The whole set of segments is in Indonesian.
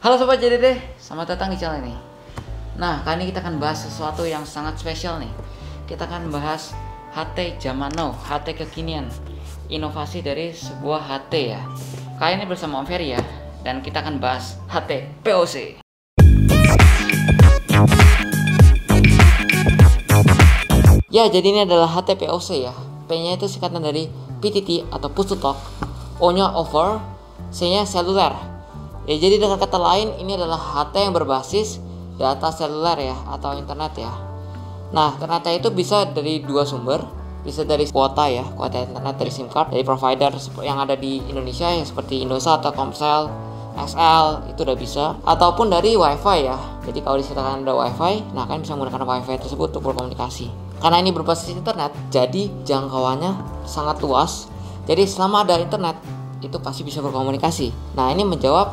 Halo Sobat JDD, selamat datang di channel ini. Nah, kali ini kita akan bahas sesuatu yang sangat spesial nih. Kita akan bahas HT zaman now, HT kekinian, inovasi dari sebuah HT ya. Kali ini bersama Om Ferry ya, dan kita akan bahas HT POC. Ya, jadi ini adalah HT POC ya. P-nya itu singkatan dari PTT atau push to talk, O-nya over, C-nya seluler. Ya, jadi dengan kata lain ini adalah HT yang berbasis data seluler ya atau internet ya. Nah, ternyata itu bisa dari dua sumber, bisa dari kuota ya, kuota internet dari SIM card dari provider yang ada di Indonesia ya seperti Indosat atau Komsel, XL itu udah bisa, ataupun dari WiFi ya. Jadi kalau disediakan ada WiFi, nah kan bisa menggunakan WiFi tersebut untuk berkomunikasi. Karena ini berbasis internet, jadi jangkauannya sangat luas. Jadi selama ada internet itu pasti bisa berkomunikasi. Nah, ini menjawab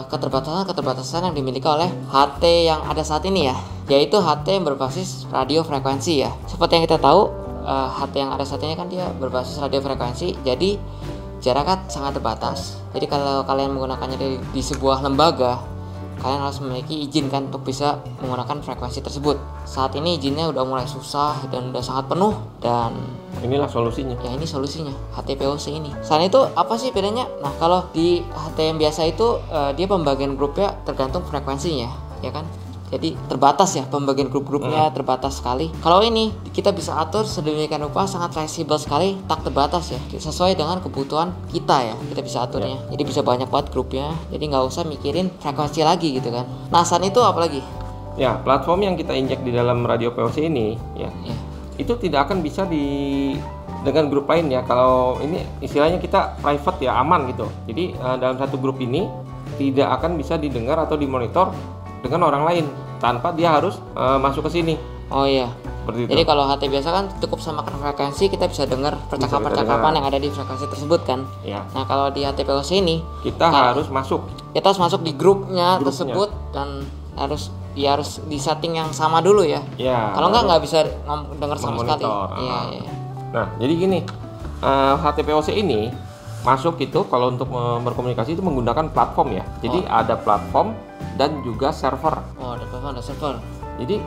keterbatasan yang dimiliki oleh HT yang ada saat ini ya, yaitu HT yang berbasis radio frekuensi ya. Seperti yang kita tahu, HT yang ada saat ini kan dia berbasis radio frekuensi, jadi jaraknya sangat terbatas. Jadi kalau kalian menggunakannya di sebuah lembaga, kalian harus memiliki izin kan untuk bisa menggunakan frekuensi tersebut. Saat ini izinnya udah mulai susah dan udah sangat penuh, dan inilah solusinya. Ya, ini solusinya HT POC ini. Selain itu apa sih bedanya? Nah, kalau di HT yang biasa itu dia pembagian grupnya tergantung frekuensinya, ya kan? Jadi terbatas ya, pembagian grup-grupnya terbatas sekali. Kalau ini kita bisa atur sedemikian rupa, sangat fleksibel sekali, tak terbatas ya, sesuai dengan kebutuhan kita ya. Kita bisa aturnya. Jadi bisa banyak banget grupnya. Jadi nggak usah mikirin frekuensi lagi gitu kan. Nah, selain itu apa lagi? Ya, platform yang kita injek di dalam radio POC ini ya. Itu tidak akan bisa dengan grup lain ya. Kalau ini istilahnya kita private ya, aman gitu. Jadi dalam satu grup ini tidak akan bisa didengar atau dimonitor dengan orang lain tanpa dia harus masuk ke sini. Oh iya. Seperti itu. Jadi kalau HT biasa kan cukup samakan frekuensi, kita bisa dengar percakapan-percakapan yang ada di frekuensi tersebut kan. Ya. Nah, kalau di HT POC ini kita harus masuk. Kita harus masuk di grupnya tersebut dan harus di setting yang sama dulu ya. Ya. Kalau nggak bisa dengar sama sekali. Iya. Nah, jadi gini, HT POC ini masuk itu kalau untuk berkomunikasi itu menggunakan platform ya. Jadi ada platform dan juga server. Oh, ada platform, ada server. Jadi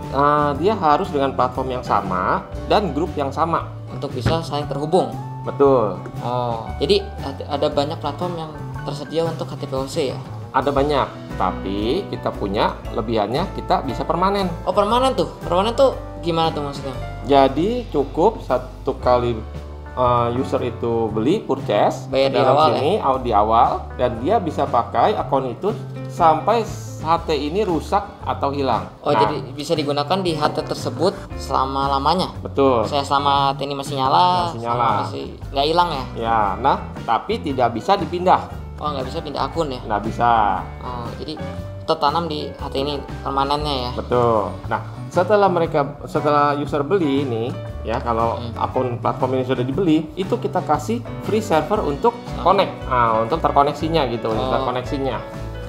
dia harus dengan platform yang sama dan grup yang sama untuk bisa saling terhubung. Betul. Oh, jadi ada banyak platform yang tersedia untuk HT POC ya? Ada banyak, tapi kita punya lebihannya, kita bisa permanen. Oh, permanen tuh? Permanen tuh gimana tuh maksudnya? Jadi cukup satu kali user itu beli purchase bayar di dalam awal sini ya? di awal, dan dia bisa pakai akun itu sampai HT ini rusak atau hilang. Oh, jadi bisa digunakan di HT tersebut selama-lamanya? Betul. Saya selama HT ini masih nyala, masih nggak hilang ya? Ya, nah tapi tidak bisa dipindah. Oh, nggak bisa pindah akun ya? Nggak bisa. Oh, jadi tertanam di HT ini permanennya ya? Betul. Nah, setelah user beli ini ya, kalau akun platform ini sudah dibeli, itu kita kasih free server untuk connect. Nah, untuk terkoneksinya gitu, terkoneksinya.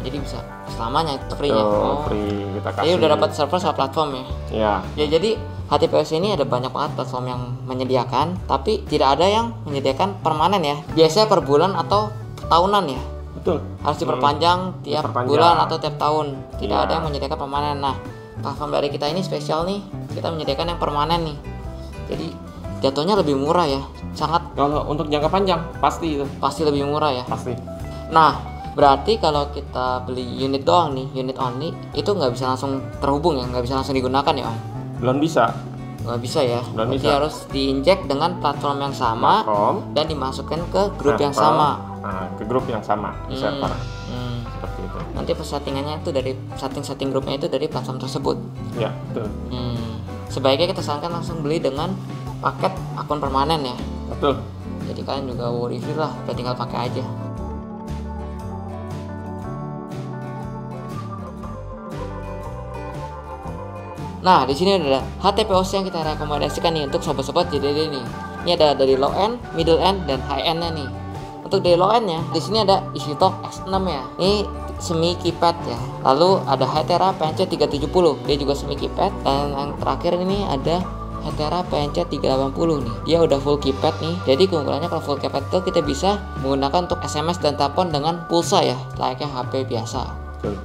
Jadi bisa selamanya itu free-nya. Free kita kasih. Jadi udah dapat server sama platform ya? Ya. Ya, jadi HT POC ini ada banyak banget platform yang menyediakan, tapi tidak ada yang menyediakan permanen ya. Biasanya per bulan atau tahunan ya? Betul. Harus diperpanjang tiap bulan atau tiap tahun. Tidak ada yang menyediakan permanen. Nah, platform dari kita ini spesial nih. Kita menyediakan yang permanen nih. Jadi jatuhnya lebih murah ya. Sangat. Kalau untuk jangka panjang pasti itu. Pasti lebih murah ya. Pasti. Nah, berarti kalau kita beli unit doang nih, unit only, itu nggak bisa langsung terhubung ya, nggak bisa langsung digunakan ya Om? Belum bisa. Nggak bisa ya. Belum berarti bisa. harus diinjek dengan platform yang sama dan dimasukkan ke grup yang sama. Nah, ke grup yang sama di server. Seperti itu. Nanti settingannya itu dari setting grupnya itu dari platform tersebut. Ya, betul. Sebaiknya kita sarankan langsung beli dengan paket akun permanen ya. Betul. Jadi kalian juga worry free lah, tinggal pakai aja. Nah, di sini ada HT POC yang kita rekomendasikan nih untuk sobat-sobat JDD nih. Ini ada dari low end, middle end, dan high end-nya nih. Untuk dari low end-nya, di sini ada EasyTalk X6 ya. Ini semi keypad ya. Lalu ada Hytera PNC 370, dia juga semi keypad. Dan yang terakhir ini ada Hytera PNC 380 nih. Dia udah full keypad nih. Jadi keunggulannya kalau full keypad itu kita bisa menggunakan untuk SMS dan telepon dengan pulsa ya, layaknya HP biasa. Betul.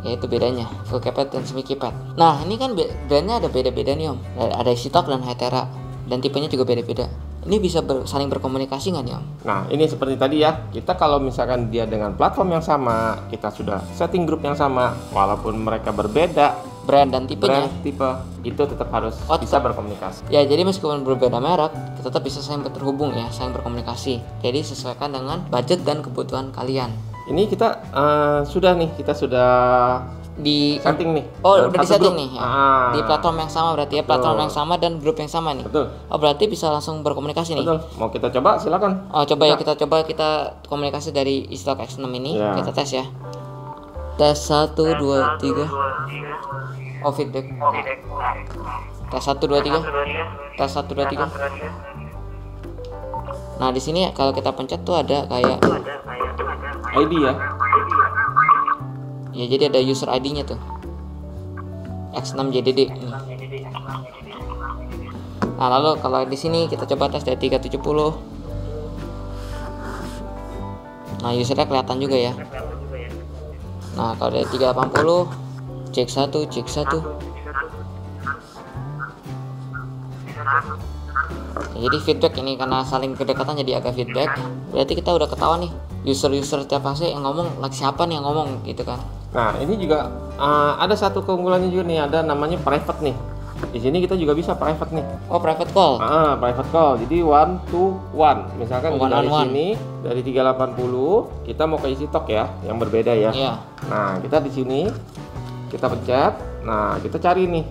yaitu bedanya full keypad dan semi keypad. Nah ini kan brandnya ada beda-beda nih Om, ada EasyTalk dan Hytera, dan tipenya juga beda-beda. Ini bisa saling berkomunikasi nggak nih Om? Nah ini seperti tadi ya, kita kalau misalkan dia dengan platform yang sama, kita sudah setting grup yang sama, walaupun mereka berbeda Brand dan tipenya, tipe, itu tetap harus bisa berkomunikasi. Ya jadi meskipun berbeda merek, tetap bisa saling terhubung ya, saling berkomunikasi. Jadi sesuaikan dengan budget dan kebutuhan kalian. Ini kita sudah di setting nih. Oh udah di setting nih ya. Di platform yang sama berarti ya, platform yang sama dan grup yang sama nih. Betul. Oh berarti bisa langsung berkomunikasi nih. Betul. Mau kita coba silakan. Oh coba ya, kita komunikasi dari EasyTalk X6 ini ya. Kita tes ya. Tes 1 2 3. Oh feedback. Tes 1 2 3. Tes 1 2 3. Nah di sini kalau kita pencet tuh ada kayak ID ya. Ya jadi ada user ID-nya tuh. X6JDD. Nah lalu kalau di sini kita coba tes dari 370. Nah usernya kelihatan juga ya. Nah kalau dari 380, cek 1. Jadi feedback ini karena saling kedekatan jadi agak feedback. Berarti kita udah ketahuan nih user tiap fase yang ngomong, like siapa nih yang ngomong gitu kan. Nah ini juga ada satu keunggulannya juga nih, ada namanya private nih. Di sini kita juga bisa private nih. Oh private call. Private call. Jadi 1 to 1. Misalkan dari sini dari 380 kita mau ke EasyTalk ya, yang berbeda ya. Iya. Nah kita di sini kita pencet. Nah kita cari nih.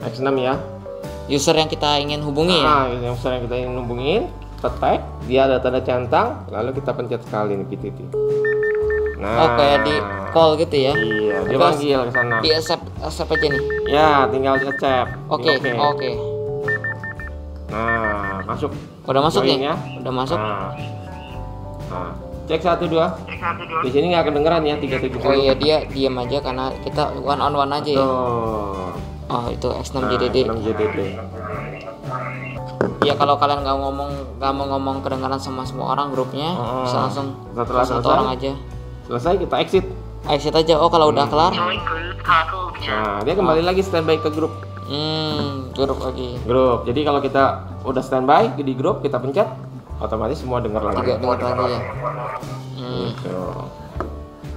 X6 ya. User yang kita ingin hubungi ya. User yang kita ingin hubungin, kita tag, dia ada tanda centang, lalu kita pencet sekali nih PTT. Nah, kayak di call gitu ya. Iya, dia panggil ke sana. Di accept aja nih. Ya, tinggal di accept. Oke. Nah, masuk. Udah masuk nih. Ya. Udah masuk. Nah, cek 1 2. Di sini nggak kedengeran ya 370. Oh iya, dia diam aja karena kita one on one aja ya. Oh itu X6JDD. Ya kalau kalian nggak mau ngomong kedengaran sama semua orang grupnya, bisa langsung satu orang aja. Selesai kita exit. Exit aja. Oh kalau udah kelar. Nah dia kembali lagi standby ke grup. Grup lagi. Grup. Jadi kalau kita udah standby di grup, kita pencet, otomatis semua dengar lagi. Dengar lagi ya.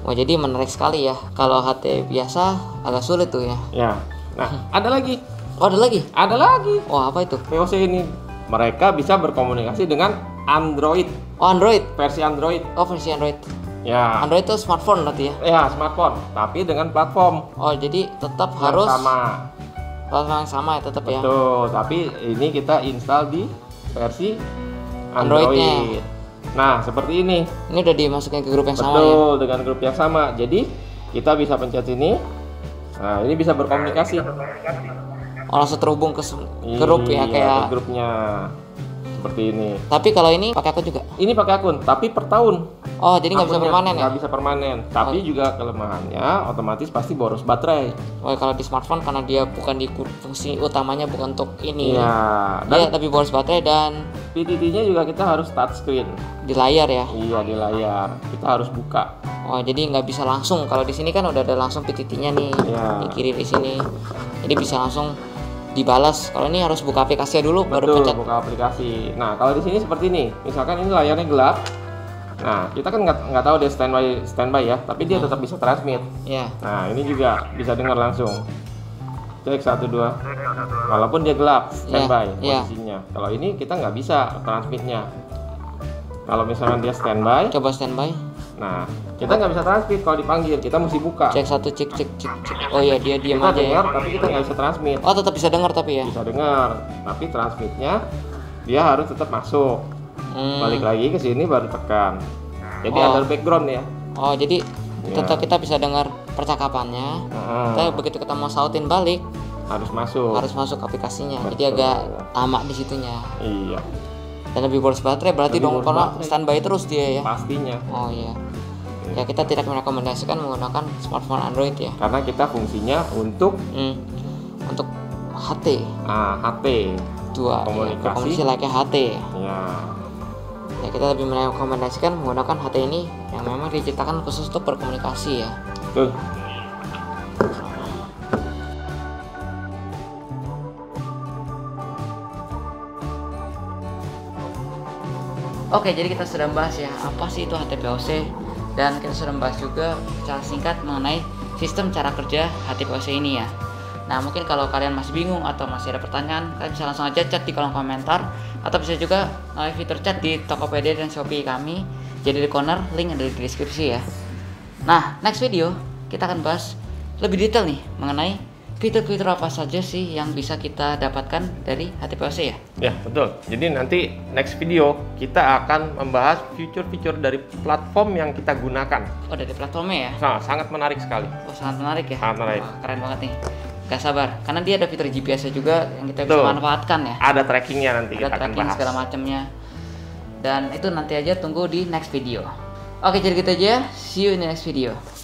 Wah jadi menarik sekali ya. Kalau HT biasa agak sulit tuh ya. Ya. Nah, ada lagi. Oh, ada lagi? Ada lagi. Wah, apa itu? VOC ini mereka bisa berkomunikasi dengan Android. Oh, Android. Versi Android. Oh, versi Android. Ya. Android itu smartphone berarti ya? Ya, smartphone, tapi dengan platform. Oh, jadi tetap yang harus sama. Platform yang sama ya tetap ya. Betul, tapi ini kita install di versi Android-nya. Nah, seperti ini. Ini udah dimasukin ke grup yang sama ya? Betul, dengan grup yang sama. Jadi, kita bisa pencet ini. Nah, ini bisa berkomunikasi. Oh, langsung terhubung ke grup ya kayak ke grupnya. Seperti ini. Tapi kalau ini pakai akun juga? Ini pakai akun, tapi per tahun. Oh, jadi nggak bisa permanen ya? Nggak bisa permanen. Tapi juga kelemahannya otomatis pasti boros baterai. Oh, kalau di smartphone karena dia bukan di fungsi utamanya bukan untuk ini. Iya. Dia tapi boros baterai dan PTT-nya juga kita harus touchscreen. Di layar ya? Iya, di layar. Kita harus buka. Oh, jadi nggak bisa langsung. Kalau di sini kan udah ada langsung PTT-nya nih. Ya. Di kiri di sini. Jadi bisa langsung dibalas. Kalau ini harus buka aplikasinya dulu. Betul, baru pencet. buka aplikasi. Nah, kalau di sini seperti ini. Misalkan ini layarnya gelap. Nah, kita kan nggak tahu dia standby ya, tapi dia tetap bisa transmit. Ya. Nah, ini juga bisa dengar langsung. Cek 1 2. Walaupun dia gelap, standby posisinya. Kalau ini kita nggak bisa transmitnya. Kalau misalnya dia standby, Coba standby. nah kita nggak bisa transmit kalau dipanggil, kita mesti buka. Cek 1 cek. Oh iya, dia diam Kita aja dengar, ya. tapi kita nggak bisa transmit. Oh, tetap bisa dengar tapi ya. Bisa dengar, tapi transmitnya dia harus tetap masuk. Balik lagi ke sini baru tekan. Jadi under background ya. Oh, jadi tetap kita bisa dengar percakapannya. Tapi begitu kita mau sautin balik, harus masuk. Harus masuk aplikasinya. Betul. Jadi agak lama di situnya. Iya. Dan lebih boros baterai berarti Lebih dong boros karena baterai. standby terus dia ya. Pastinya. Oh iya. Ya kita tidak merekomendasikan menggunakan smartphone Android ya. Karena kita fungsinya untuk untuk HT. HT. Dua. Komunikasi like HT. Ya. Ya kita lebih merekomendasikan menggunakan HT ini yang memang diciptakan khusus untuk berkomunikasi ya. Betul. Oke, jadi kita sudah membahas ya apa sih itu HTPOC, dan kita sudah membahas juga secara singkat mengenai sistem cara kerja HTPOC ini ya. Nah, mungkin kalau kalian masih bingung atau masih ada pertanyaan, kalian bisa langsung aja chat di kolom komentar, atau bisa juga fitur chat di Tokopedia dan Shopee kami. Jadi di corner, link ada di deskripsi ya. Nah, next video kita akan bahas lebih detail nih mengenai fitur-fitur apa saja sih yang bisa kita dapatkan dari HTPOC ya? Ya, betul. Jadi nanti next video kita akan membahas fitur-fitur dari platform yang kita gunakan. Oh, dari platformnya ya? Nah, sangat menarik sekali. Oh, sangat menarik ya? Sangat menarik. Wah, keren banget nih. Gak sabar, karena dia ada fitur GPS juga yang kita bisa manfaatkan ya. Ada trackingnya nanti, ada kita akan tracking bahas. segala macamnya. Dan itu nanti aja tunggu di next video. Oke, jadi gitu aja. See you in the next video.